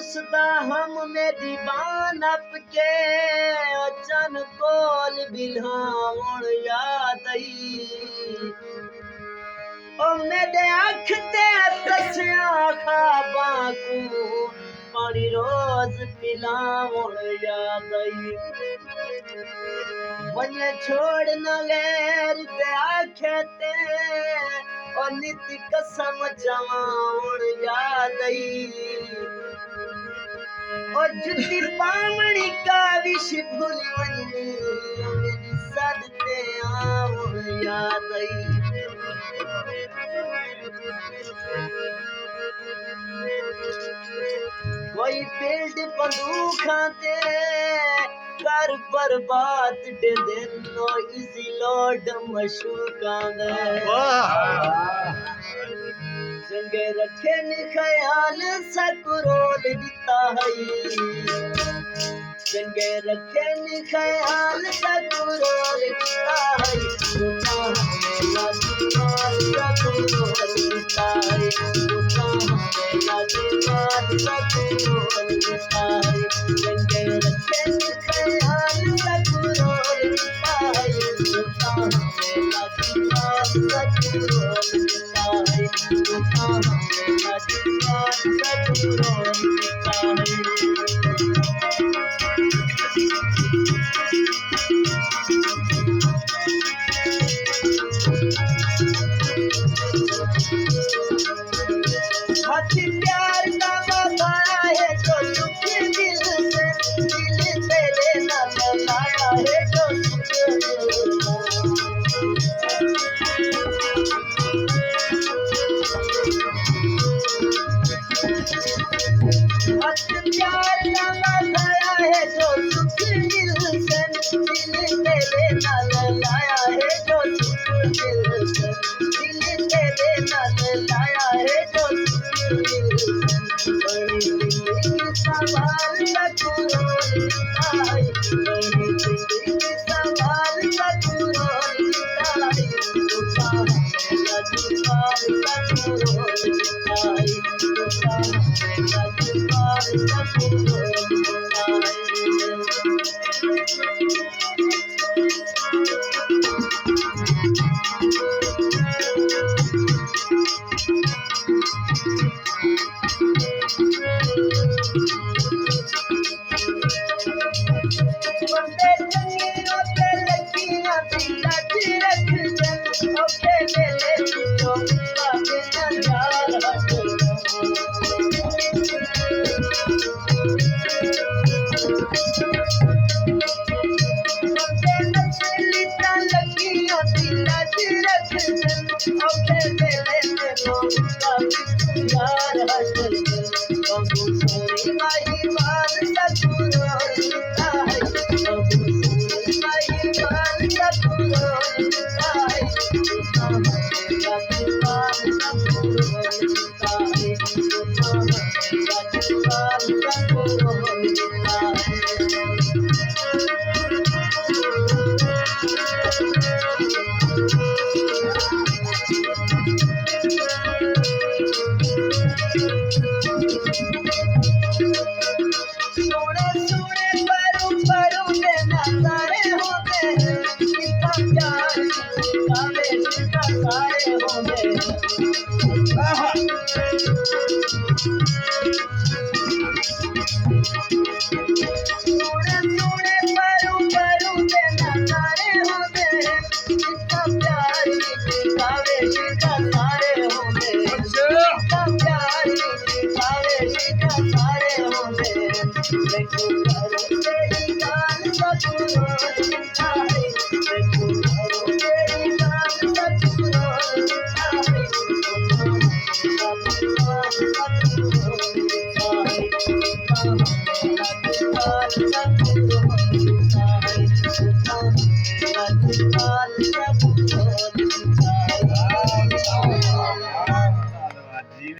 पुसदा हम मेरी बान अपके अचन कोल बिल्हावण याद आई ओ मेरे अख ते तस्या खाबा को पानी रोज पिलावण याद आई वने छोड़ न गैर ते आखे ते ओ नित कसम जवावण याद आई ओ जुती पावणी का विश भूल वनी मेरी सदते आवण याद आई कोई पेड़ बंदूखा ते कर बर्बाद दे देनो इसी लोड मशूका दे संगे रखे नि ख्याल सकुरोल दिता है संगे रखे नि ख्याल सकुरोल दिता है सकुरोल दिता है सकुरोल दिता है संगे रखे नि ख्याल सकुरोल दिता है सकुरोल दिता है हाथी प्यार का बताया है जो दुखी दिल से दिल तेरे न लगाया है जो प्यार न लगाया है जो दुखी दिल से दिल तेरे न लगाया है जो दिल से दिल तेरे न लगाया है जो सवाल सकुरोल आई सवाल सकुरोल आई